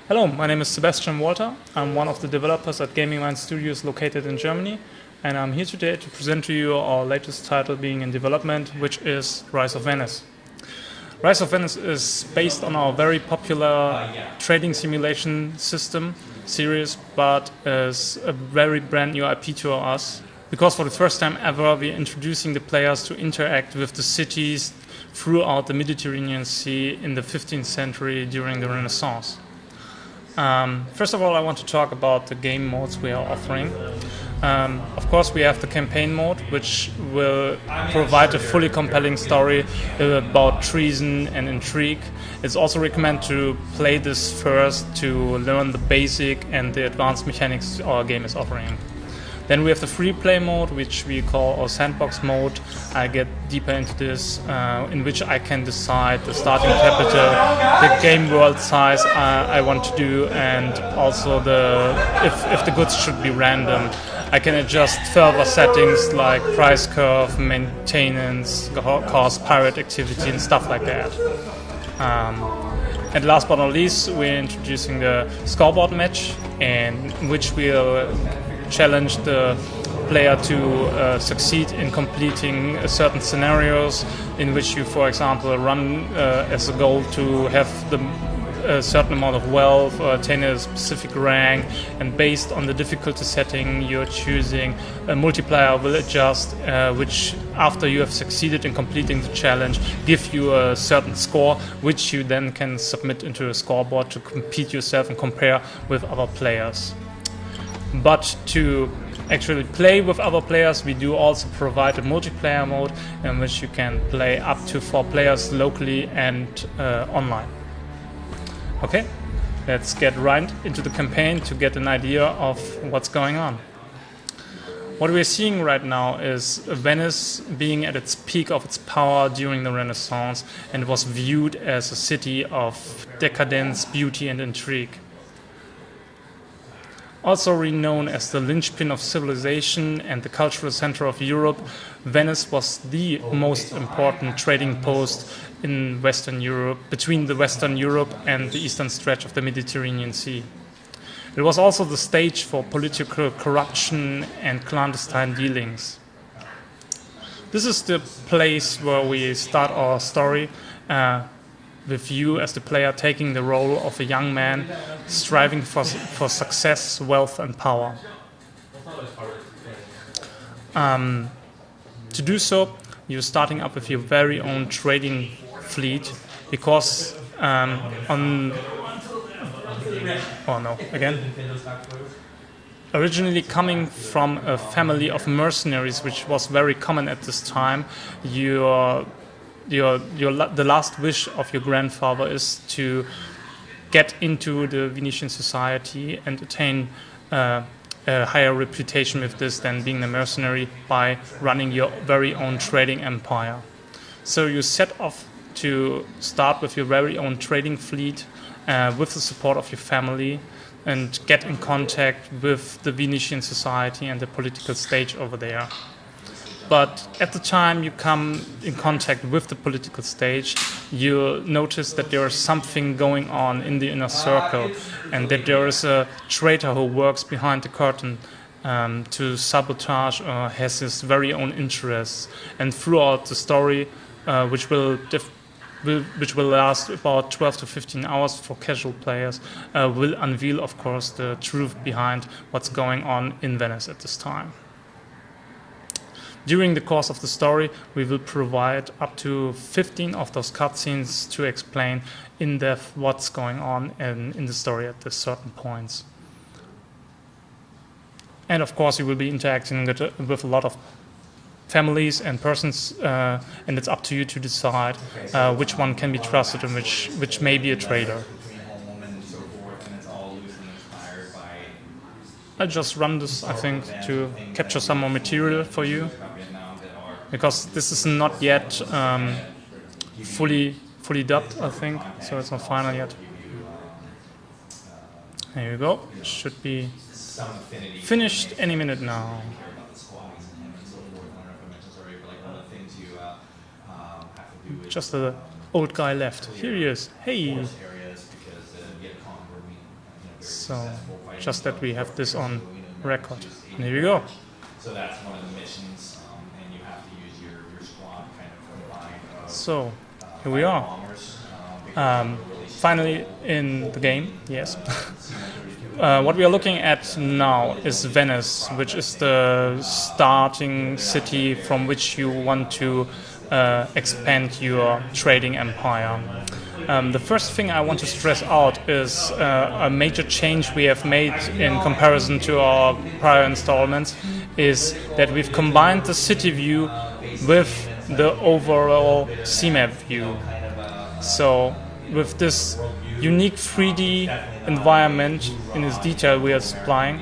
Hello, my name is Sebastian Walter. I'm one of the developers at Gaming Mind Studios located in Germany, and I'm here today to present to you our latest title being in development, which is Rise of Venice. Rise of Venice is based on our very popular trading simulation system series, but is a very brand new IP to us, because for the first time ever we're introducing the players to interact with the cities throughout the Mediterranean Sea in the 15th century during the Renaissance. First of all, I want to talk about the game modes we are offering. Of course, we have the campaign mode, which will provide a fully compelling story about treason and intrigue. It's also recommended to play this first to learn the basic and the advanced mechanics our game is offering. Then we have the free play mode, which we call our sandbox mode. I get deeper into this, in which I can decide the starting capital, the game world size I want to do, and also if the goods should be random. I can adjust further settings like price curve, maintenance, cost, pirate activity, and stuff like that. And last but not least, we're introducing the scoreboard match, in which we'll challenge the player to succeed in completing certain scenarios in which you, for example, run as a goal to have a certain amount of wealth or attain a specific rank, and based on the difficulty setting you're choosing, a multiplier will adjust, which after you have succeeded in completing the challenge give you a certain score, which you then can submit into a scoreboard to compete yourself and compare with other players. But to actually play with other players, we do also provide a multiplayer mode in which you can play up to 4 players locally and online. Okay, let's get right into the campaign to get an idea of what's going on. What we're seeing right now is Venice being at its peak of its power during the Renaissance, and was viewed as a city of decadence, beauty, and intrigue. Also renowned as the linchpin of civilization and the cultural center of Europe, Venice was the most important trading post in Western Europe, between the Western Europe and the eastern stretch of the Mediterranean Sea. It was also the stage for political corruption and clandestine dealings. This is the place where we start our story, with you as the player taking the role of a young man striving for success, wealth, and power. To do so, you're starting up with your very own trading fleet, because originally coming from a family of mercenaries, which was very common at this time, the last wish of your grandfather is to get into the Venetian society and attain a higher reputation with this than being a mercenary by running your very own trading empire. So you set off to start with your very own trading fleet with the support of your family, and get in contact with the Venetian society and the political stage over there. But at the time you come in contact with the political stage, you notice that there is something going on in the inner circle, and that there is a traitor who works behind the curtain to sabotage or has his very own interests. And throughout the story, which will last about 12 to 15 hours for casual players, will unveil, of course, the truth behind what's going on in Venice at this time. During the course of the story, we will provide up to 15 of those cutscenes to explain in depth what's going on in the story at certain points. And of course, you will be interacting with a lot of families and persons, and it's up to you to decide which one can be trusted and which may be a traitor. I just run this, I think, to capture some more material for you, because this is not yet fully dubbed, I think, so it's not final yet. There you go. Should be finished any minute now. Just the old guy left. Here he is. Hey. So just that we have this on record. And here we go. So that's one of the missions, and you have to use your squad kind of combined. So here we are. Finally in the game, yes. What we are looking at now is Venice, which is the starting city from which you want to expand your trading empire. The first thing I want to stress out is a major change we have made in comparison to our prior installments is that we've combined the city view with the overall CMap view. So with this unique 3D environment in its detail we are supplying,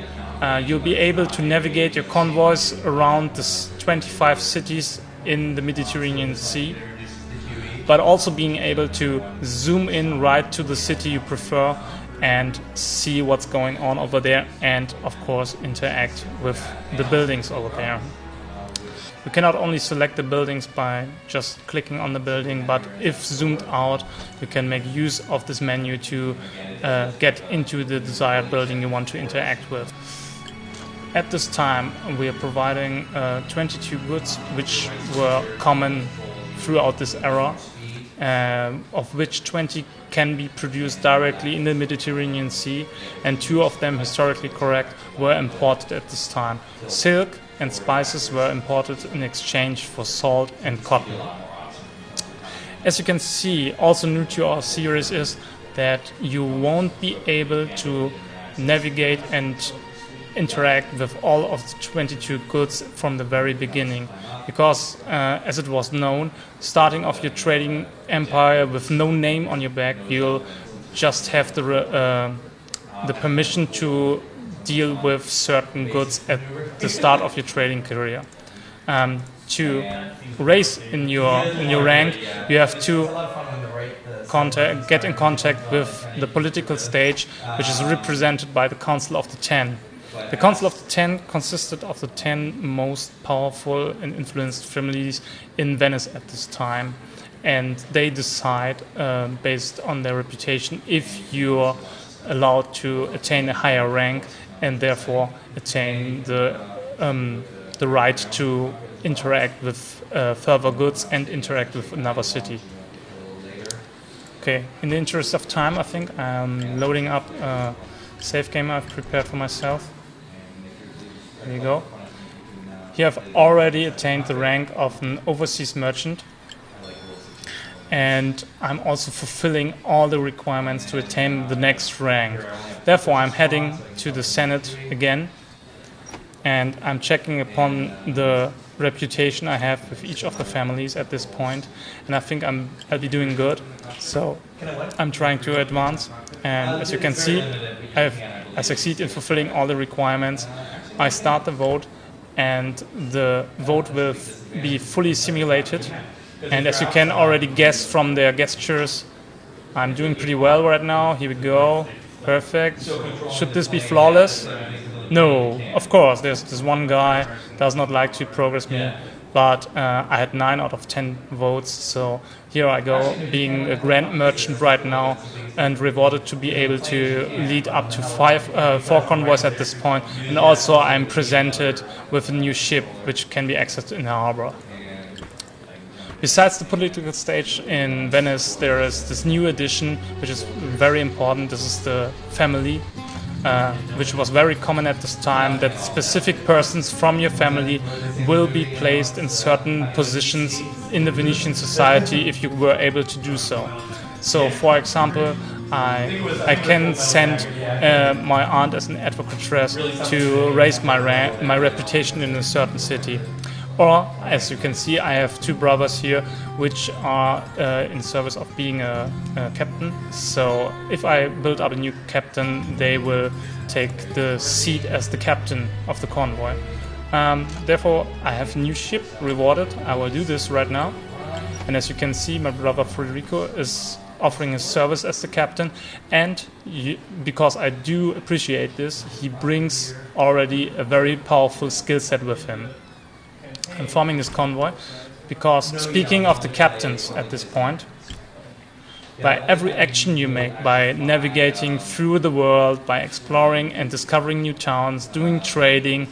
you'll be able to navigate your convoys around the 25 cities in the Mediterranean Sea, but also being able to zoom in right to the city you prefer and see what's going on over there, and of course interact with the buildings over there. You can not only select the buildings by just clicking on the building, but if zoomed out, you can make use of this menu to get into the desired building you want to interact with. At this time, we are providing 22 goods, which were common throughout this era, of which 20 can be produced directly in the Mediterranean Sea, and 2 of them, historically correct, were imported at this time. Silk and spices were imported in exchange for salt and cotton. As you can see, also new to our series is that you won't be able to navigate and interact with all of the 22 goods from the very beginning, because as it was known, starting off your trading empire with no name on your back, you'll just have the permission to deal with certain goods at the start of your trading career. To raise in your rank, you have to get in contact with the political stage, which is represented by the Council of the Ten. The Council of the Ten consisted of the 10 most powerful and influenced families in Venice at this time, and they decide, based on their reputation, if you're allowed to attain a higher rank and therefore attain the right to interact with further goods and interact with another city. Okay, in the interest of time, I think I'm loading up a save game I've prepared for myself. There you go. Here I've already attained the rank of an overseas merchant, and I'm also fulfilling all the requirements to attain the next rank. Therefore, I'm heading to the Senate again, and I'm checking upon the reputation I have with each of the families at this point, and I think I'll be doing good. So I'm trying to advance, and as you can see, I succeed in fulfilling all the requirements. I start the vote, and the vote will be fully simulated. And as you can already guess from their gestures, I'm doing pretty well right now. Here we go. Perfect. Should this be flawless? No, of course. There's this one guy does not like to progress me, but I had 9 out of 10 votes. So here I go, being a grand merchant right now, and rewarded to be able to lead up to 4 convoys at this point. And also I'm presented with a new ship which can be accessed in the harbor. Besides the political stage in Venice, there is this new addition, which is very important. This is the family, which was very common at this time, that specific persons from your family will be placed in certain positions in the Venetian society if you were able to do so. So, for example, I can send my aunt as an advocatress to raise my reputation in a certain city. Or, as you can see, I have 2 brothers here which are in service of being a captain. So if I build up a new captain, they will take the seat as the captain of the convoy. Therefore, I have a new ship rewarded. I will do this right now. And as you can see, my brother Federico is offering his service as the captain. And because I do appreciate this, he brings already a very powerful skill set with him. I'm forming this convoy because, speaking of the captains at this point, by every action you make, by navigating through the world, by exploring and discovering new towns, doing trading,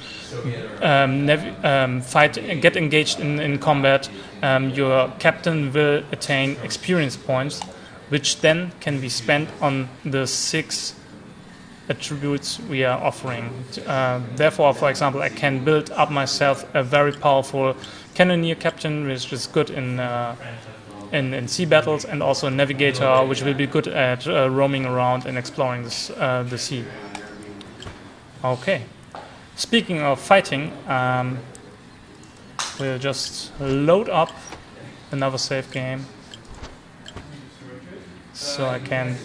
get engaged in combat, your captain will attain experience points, which then can be spent on the 6 attributes we are offering. Therefore, for example, I can build up myself a very powerful cannoneer captain, which is good in sea battles, and also a navigator, which will be good at roaming around and exploring the sea. Okay. Speaking of fighting, we'll just load up another save game, so I can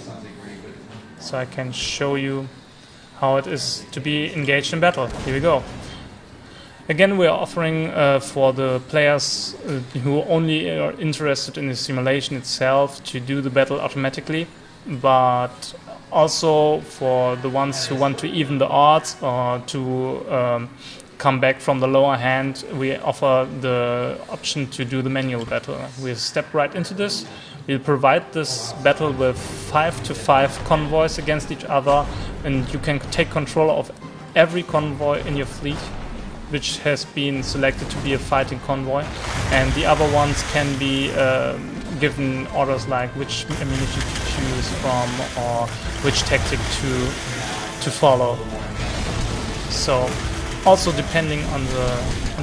show you how it is to be engaged in battle. Here we go. Again, we are offering for the players who only are interested in the simulation itself to do the battle automatically, but also for the ones who want to even the odds or to come back from the lower hand, we offer the option to do the manual battle. We'll step right into this. We'll provide this battle with 5 to 5 convoys against each other, and you can take control of every convoy in your fleet, which has been selected to be a fighting convoy, and the other ones can be given orders like which ammunition to choose from or which tactic to follow. So also depending on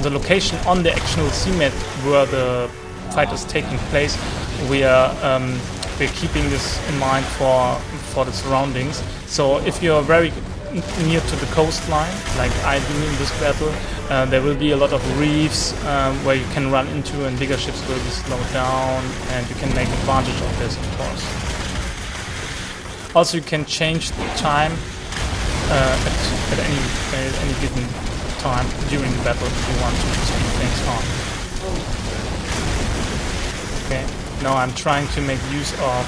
the location on the actual sea map where the fight is taking place, we're keeping this in mind for the surroundings. So if you're very near to the coastline, like I do in this battle, there will be a lot of reefs where you can run into, and bigger ships will be slowed down, and you can make advantage of this, of course. Also, you can change the time at any given time during the battle if you want to speed things on. Okay, now I'm trying to make use of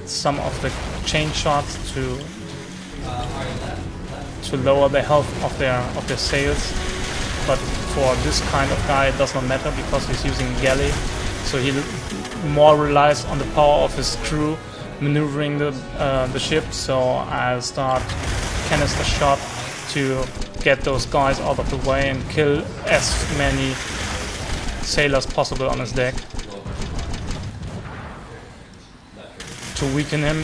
some of the chain shots to lower the health of their sails, but for this kind of guy it does not matter because he's using galley, so he more relies on the power of his crew maneuvering the ship. So I'll start canister shot to get those guys out of the way and kill as many sailors possible on his deck, to weaken him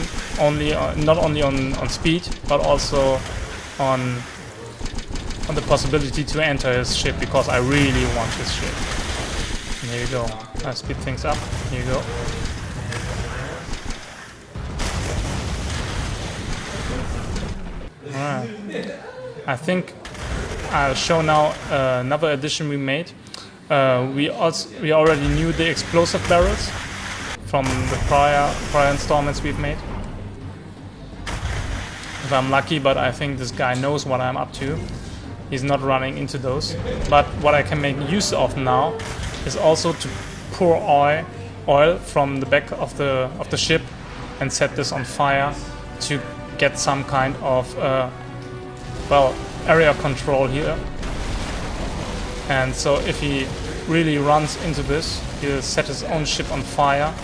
not only on speed, but also on the possibility to enter his ship, because I really want his ship. And here you go. I speed things up. Here you go. Alright. I think I'll show now another addition we made. We already knew the explosive barrels from the prior installments we've made. If I'm lucky, but I think this guy knows what I'm up to. He's not running into those. But what I can make use of now is also to pour oil from the back of the ship and set this on fire to get some kind of area control here. And so if he really runs into this, he'll set his own ship on fire.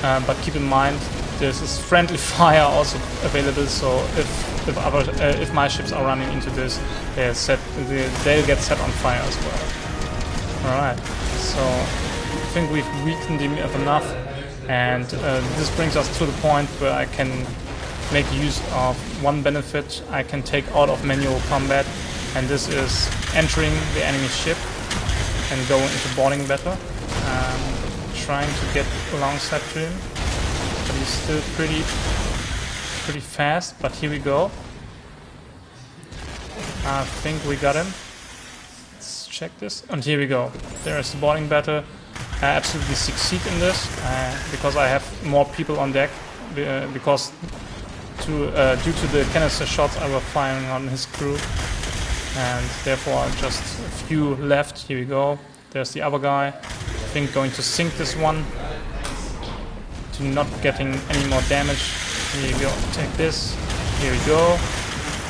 But keep in mind, this is friendly fire also available, so if my ships are running into this, they'll get set on fire as well. Alright, so I think we've weakened him enough, and this brings us to the point where I can make use of one benefit I can take out of manual combat, and this is entering the enemy ship and go into boarding battle. Trying to get alongside to him, but he's still pretty fast. But here we go. I think we got him. Let's check this. And here we go. There is the boarding battle. I absolutely succeed in this because I have more people on deck. Because due to the canister shots I was firing on his crew, and therefore just a few left. Here we go. There's the other guy. I think going to sink this one to not getting any more damage. Here you go, take this. Here we go.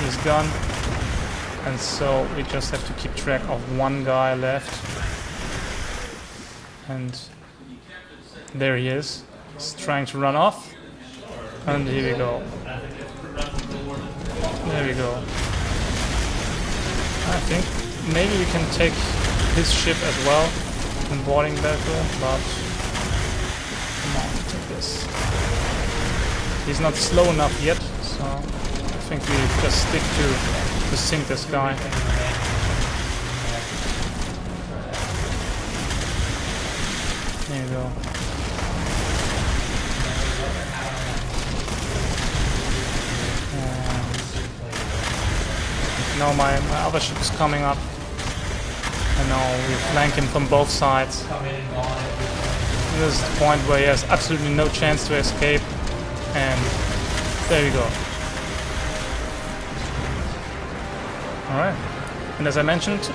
He's gone. And so we just have to keep track of one guy left. And there he is. He's trying to run off. And here we go. There we go. I think maybe we can take his ship as well in boarding battle, but come on, take this. He's not slow enough yet, so I think we just stick to sink this guy. There you go. Now my other ship is coming up. And now we flank him from both sides. And this is the point where he has absolutely no chance to escape. And there you go. Alright. And as I mentioned,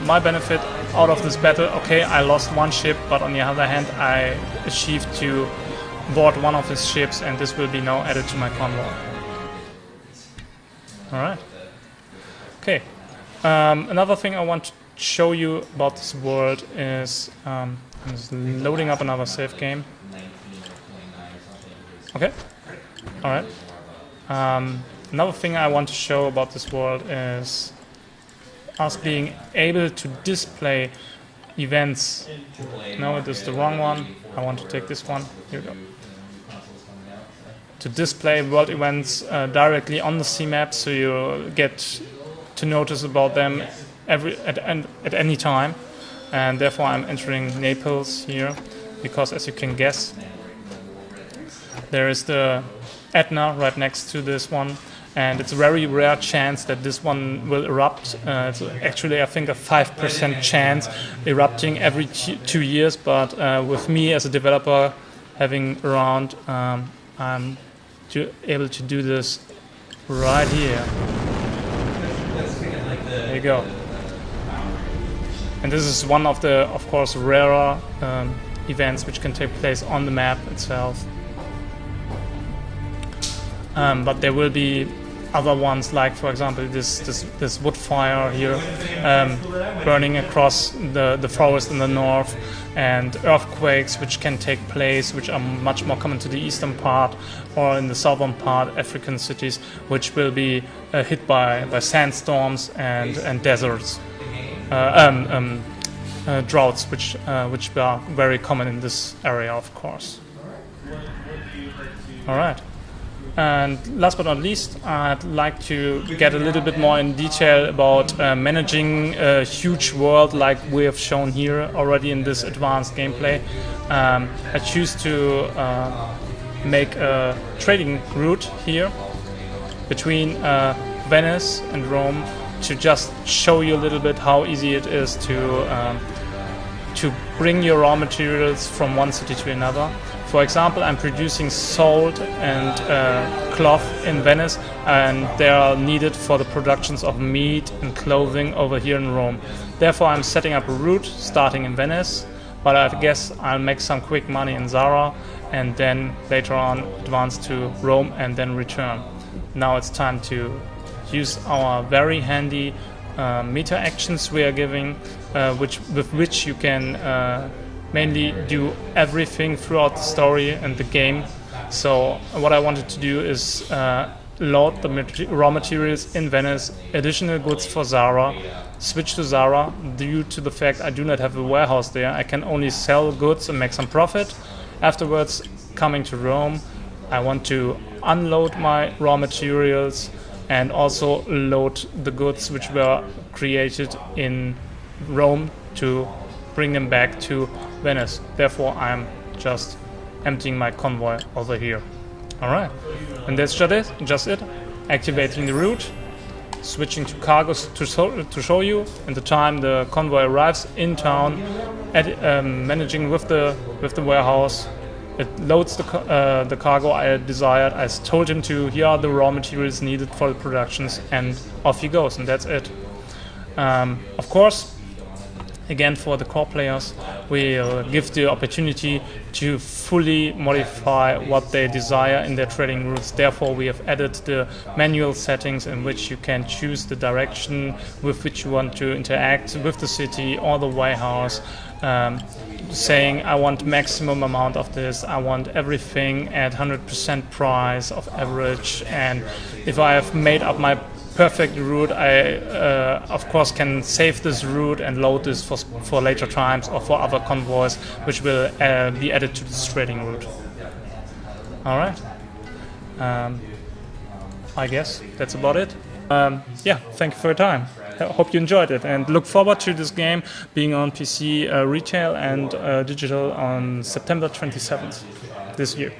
my benefit out of this battle, okay, I lost one ship, but on the other hand, I achieved to board one of his ships, and this will be now added to my convoy. Alright. Okay. Another thing I want to show you about this world is I'm just loading up another save game. Okay. Alright. Another thing I want to show about this world is us being able to display events. No, it is the wrong one. I want to take this one. Here we go. To display world events directly on the C-map, so you get to notice about them at any time. And therefore I'm entering Naples here, because as you can guess, there is the Etna right next to this one, and it's a very rare chance that this one will erupt. It's actually, I think, a 5% chance erupting every 2 years, but with me as a developer having around, I'm able to do this right here. There you go. And this is one of the, of course, rarer events which can take place on the map itself. But there will be other ones, like for example this wood fire here burning across the forest in the north, and earthquakes which can take place, which are much more common to the eastern part or in the southern part, African cities, which will be hit by sandstorms and deserts, droughts, which are very common in this area, of course. All right. And last but not least, I'd like to get a little bit more in detail about managing a huge world like we have shown here already in this advanced gameplay. I choose to make a trading route here between Venice and Rome to just show you a little bit how easy it is to bring your raw materials from one city to another. For example, I'm producing salt and cloth in Venice, and they are needed for the productions of meat and clothing over here in Rome. Therefore, I'm setting up a route starting in Venice, but I guess I'll make some quick money in Zara and then later on advance to Rome and then return. Now it's time to use our very handy meta actions we are giving, with which you can mainly do everything throughout the story and the game. So what I wanted to do is load the raw materials in Venice, additional goods for Zara, switch to Zara. Due to the fact I do not have a warehouse there, I can only sell goods and make some profit. Afterwards, coming to Rome, I want to unload my raw materials and also load the goods which were created in Rome to bring them back to Venice. Therefore, I'm just emptying my convoy over here. Alright, and that's just it. Activating the route, switching to cargoes to show you. In the time the convoy arrives in town, managing with the warehouse. It loads the cargo I desired. I told him to, here are the raw materials needed for the productions, and off he goes, and that's it. Of course, again, for the core players, we'll give the opportunity to fully modify what they desire in their trading routes. Therefore, we have added the manual settings in which you can choose the direction with which you want to interact with the city or the warehouse. saying I want maximum amount of this, I want everything at 100% price of average, and if I have made up my perfect route, I of course can save this route and load this for later times or for other convoys which will be added to this trading route. Alright, I guess that's about it. Yeah, thank you for your time. I hope you enjoyed it and look forward to this game being on PC retail and digital on September 27th this year.